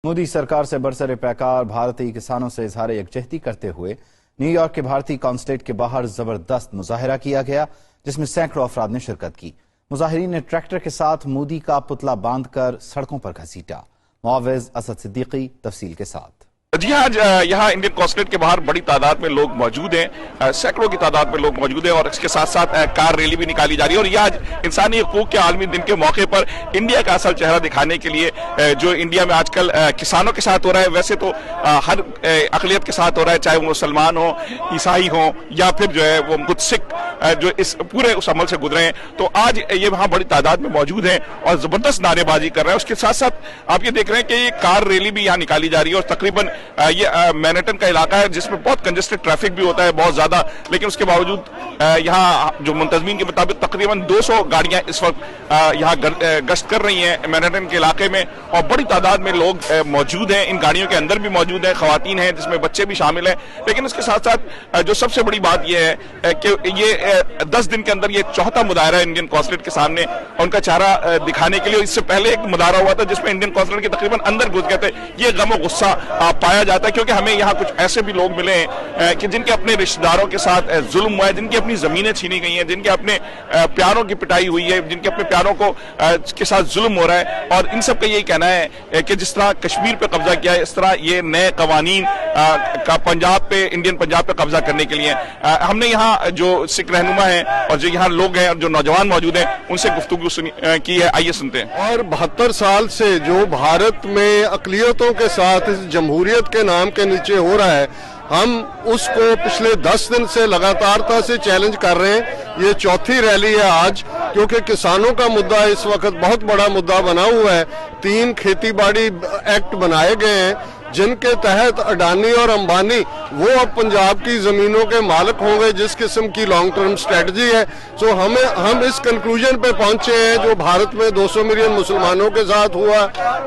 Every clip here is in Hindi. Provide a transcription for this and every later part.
मोदी सरकार से बरसरे पैकार भारतीय किसानों से इजहार यकजहती करते हुए न्यूयॉर्क के भारतीय कॉन्सुलेट के बाहर जबरदस्त मुजाहिरा किया गया, जिसमें सैकड़ों अफराद ने शिरकत की। मुजाहिरीन ने ट्रैक्टर के साथ मोदी का पुतला बांधकर सड़कों पर घसीटा। मुआविज असद सिद्दीकी तफसील के साथ। जी हाँ, यहाँ इंडियन कॉन्सुलेट के बाहर बड़ी तादाद में लोग मौजूद हैं, सैकड़ों की तादाद में लोग मौजूद हैं और इसके साथ साथ कार रैली भी निकाली जा रही है। और यह आज इंसानी हकूक के आलमी दिन के मौके पर इंडिया का असल चेहरा दिखाने के लिए जो इंडिया में आजकल किसानों के साथ हो रहा है, वैसे तो हर अकलियत के साथ हो रहा है, चाहे वो मुसलमान हो, ईसाई हो या फिर जो है वो खुद सिख जो इस पूरे उस अमल से गुजरे हैं। तो आज ये वहाँ बड़ी तादाद में मौजूद हैं और जबरदस्त नारेबाजी कर रहे हैं। उसके साथ साथ आप ये देख रहे हैं कि ये कार रैली भी यहाँ निकाली जा रही है और तकरीबन ये मैनहट्टन का इलाका है जिसमें बहुत कंजेस्टेड ट्रैफिक भी होता है, बहुत ज्यादा, लेकिन उसके बावजूद यहाँ जो मुंतजमीन के मुताबिक तकरीबन 200 गाड़ियां इस वक्त यहाँ गश्त कर रही हैं मैनहट्टन के इलाके में और बड़ी तादाद में लोग मौजूद हैं। इन गाड़ियों के अंदर भी मौजूद हैं, खवातीन हैं जिसमें बच्चे भी शामिल हैं। लेकिन इसके साथ साथ जो सबसे बड़ी बात यह है कि ये 10 दिन के अंदर ये चौथा मुजाहरा है इंडियन कॉन्सुलेट के सामने उनका चेहरा दिखाने के लिए। इससे पहले एक मुजाहरा हुआ था जिसमें इंडियन कॉन्सुलेट के तकरीबन अंदर घुस गए थे। ये गम और गुस्सा पाया जाता है क्योंकि हमें यहाँ कुछ ऐसे भी लोग मिले हैं कि जिनके अपने रिश्तेदारों के साथ जुल्म हुआ है, जिनकी अपनी जमीनें छीनी गई हैं, जिनके अपने प्यारों की पिटाई हुई है, जिनके अपने प्यारों को के साथ जुल्म हो रहा है। और इन सब का यही कहना है कि जिस तरह कश्मीर पे कब्जा किया है, इस तरह ये नए कवानीन का पंजाब पे, इंडियन पंजाब पे कब्जा करने के लिए हमने यहाँ जो सिख रहनुमा है और जो यहाँ लोग हैं और जो नौजवान मौजूद हैं उनसे गुफ्तगू की है। आइए सुनते हैं। और 72 साल से जो भारत में अकलियतों के साथ इस जमहूरियत के नाम के नीचे हो रहा है, हम उसको पिछले 10 दिन से लगातारता से चैलेंज कर रहे हैं। ये चौथी रैली है आज, क्योंकि किसानों का मुद्दा इस वक्त बहुत बड़ा मुद्दा बना हुआ है। 3 खेतीबाड़ी एक्ट बनाए गए हैं जिनके तहत अडानी और अंबानी वो अब पंजाब की जमीनों के मालिक होंगे, जिस किस्म की लॉन्ग टर्म स्ट्रेटजी है। सो हम इस कंक्लूजन पे पहुंचे हैं जो भारत में 200 मिलियन मुसलमानों के साथ हुआ,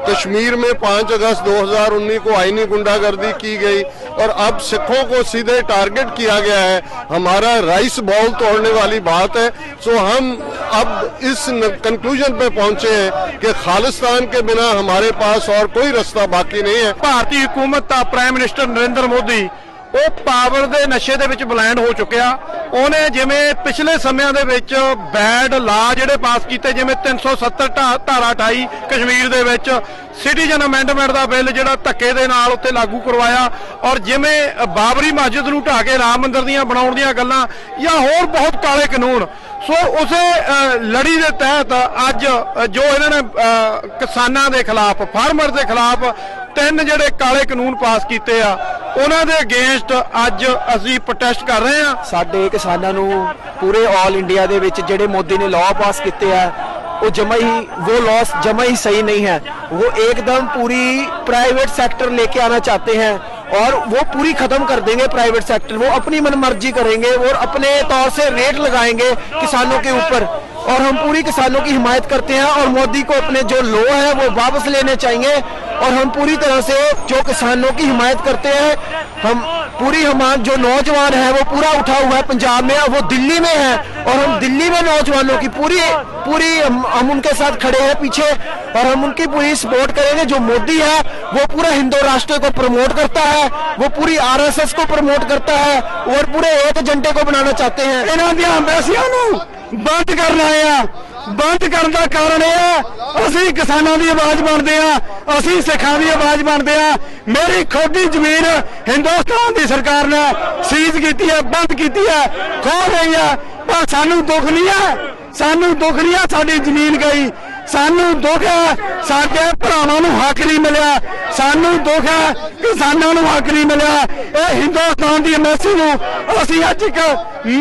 कश्मीर में 5 अगस्त 2019 को आईनी गुंडागर्दी की गई और अब सिखों को सीधे टारगेट किया गया है। हमारा राइस बॉल तोड़ने वाली बात है। सो हम अब इस कंक्लूजन पे पहुंचे हैं कि खालिस्तान के बिना हमारे पास और कोई रास्ता बाकी नहीं है। भारतीय हुकूमत का प्राइम मिनिस्टर नरेंद्र मोदी ਉਹ ਪਾਵਰ ਦੇ ਨਸ਼ੇ ਦੇ ਵਿੱਚ ਬਲੈਂਡ ਹੋ ਚੁੱਕਿਆ। ਉਹਨੇ ਜਿਵੇਂ ਪਿਛਲੇ ਸਮਿਆਂ ਦੇ ਵਿੱਚ ਬੈਡ ਲਾ ਜਿਹੜੇ ਪਾਸ ਕੀਤੇ, ਜਿਵੇਂ 370 ਧਾਰਾ 28 ਕਸ਼ਮੀਰ ਦੇ ਵਿੱਚ ਸਿਟੀਜ਼ਨ ਅਮੈਂਡਮੈਂਟ ਦਾ ਬਿੱਲ ਜਿਹੜਾ ਧੱਕੇ ਦੇ ਨਾਲ ਉੱਤੇ ਲਾਗੂ ਕਰਵਾਇਆ, ਔਰ ਜਿਵੇਂ ਬਾਬਰੀ ਮਸਜਿਦ ਨੂੰ ਢਾਹ ਕੇ ਰਾਮ ਮੰਦਿਰ ਦੀਆਂ ਬਣਾਉਣ ਦੀਆਂ ਗੱਲਾਂ ਜਾਂ ਹੋਰ ਬਹੁਤ ਕਾਲੇ ਕਾਨੂੰਨ। ਸੋ ਉਸੇ ਲੜੀ ਦੇ ਤਹਿਤ ਅੱਜ ਜੋ ਇਹਨਾਂ ਨੇ ਕਿਸਾਨਾਂ ਦੇ ਖਿਲਾਫ, ਫਾਰਮਰ ਦੇ ਖਿਲਾਫ 3 ਜਿਹੜੇ ਕਾਲੇ ਕਾਨੂੰਨ ਪਾਸ ਕੀਤੇ ਆ, ਉਹਨਾਂ ਦੇ ਅਗੇਂਸਟ ਅੱਜ ਅਸੀਂ ਪ੍ਰੋਟੈਸਟ ਕਰ ਰਹੇ ਹਾਂ। ਸਾਡੇ ਕਿਸਾਨਾਂ ਨੂੰ ਪੂਰੇ ਆਲ ਇੰਡੀਆ ਦੇ ਵਿੱਚ ਜਿਹੜੇ ਮੋਦੀ ਨੇ ਲਾਅ ਪਾਸ ਕੀਤੇ ਆ वो जमा ही सही नहीं है। वो एकदम पूरी प्राइवेट सेक्टर लेके आना चाहते हैं और वो पूरी खत्म कर देंगे प्राइवेट सेक्टर। वो अपनी मनमर्जी करेंगे और अपने तौर से रेट लगाएंगे किसानों के ऊपर, और हम पूरी किसानों की हिमायत करते हैं। और मोदी को अपने जो लॉ है वो वापस लेने चाहिए और हम पूरी तरह से जो किसानों की हिमायत करते हैं, हम जो नौजवान है वो पूरा उठा हुआ है पंजाब में, वो दिल्ली में है और हम दिल्ली में नौजवानों की पूरी हम उनके साथ खड़े हैं पीछे और हम उनकी पूरी सपोर्ट करेंगे। जो मोदी है वो पूरा हिंदू राष्ट्र को प्रमोट करता है, वो पूरी RSS को प्रमोट करता है और पूरे एक एजेंडे को बनाना चाहते हैं। इन्हां दी एम्बेसियां नूं बंद करना है। बंद करने का कारण यह असी किसानों की आवाज बनते हैं, असी सिखां की आवाज बनते हैं। मेरी खुद की जमीन हिंदुस्तान की सरकार ने सीज की है, बंद की है, खो गई है, पर सानू दुख नहीं है, सानू दुख नहीं है साडी जमीन गई, सानू दुख है साडे भरावां नूं हक नहीं मिलिया, सानू दुख है किसानों नूं हक नहीं मिलिया। ये हिंदुस्तान की एम्बेसी नूं असीं अज एक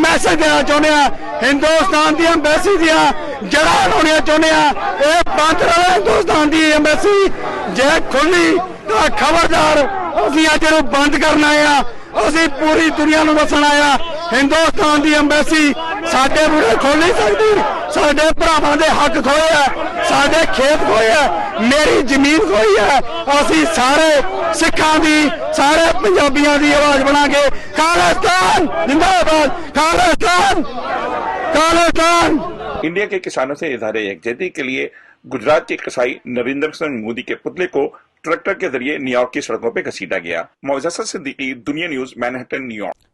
मैसेज देना चाहुंदे हां। हिंदुस्तान की एम्बेसी दियां जड़ां लाउणियां चाहुंदे हां। ये बंद रहे हिंदुस्तान की एम्बेसी, जे खुली तो खबरदार असीं अज इहनूं बंद करना आया। असीं पूरी दुनिया नूं दस्सण आया हिंदुस्तान की एम्बेसी साडे बूहे खोल नहीं सकती। साडे भरावां दे हक खोए है, साडे खेत खोए है, मेरी जमीन खोई है। असीं सारे सिखां दी, सारे पंजाबियां दी आवाज बनांगे। खालिस्तान जिंदाबाद, खालिस्तान, खालिस्तान। इंडिया के किसानों से इजहार यकजहती के लिए गुजरात के कसाई नरेंद्र सिंह मोदी के पुतले को ट्रैक्टर के जरिए न्यूयॉर्क की सड़कों पर घसीटा गया। मुअज़्ज़ज़ सिद्दीकी, दुनिया न्यूज, मैनहट्टन, न्यूयॉर्क।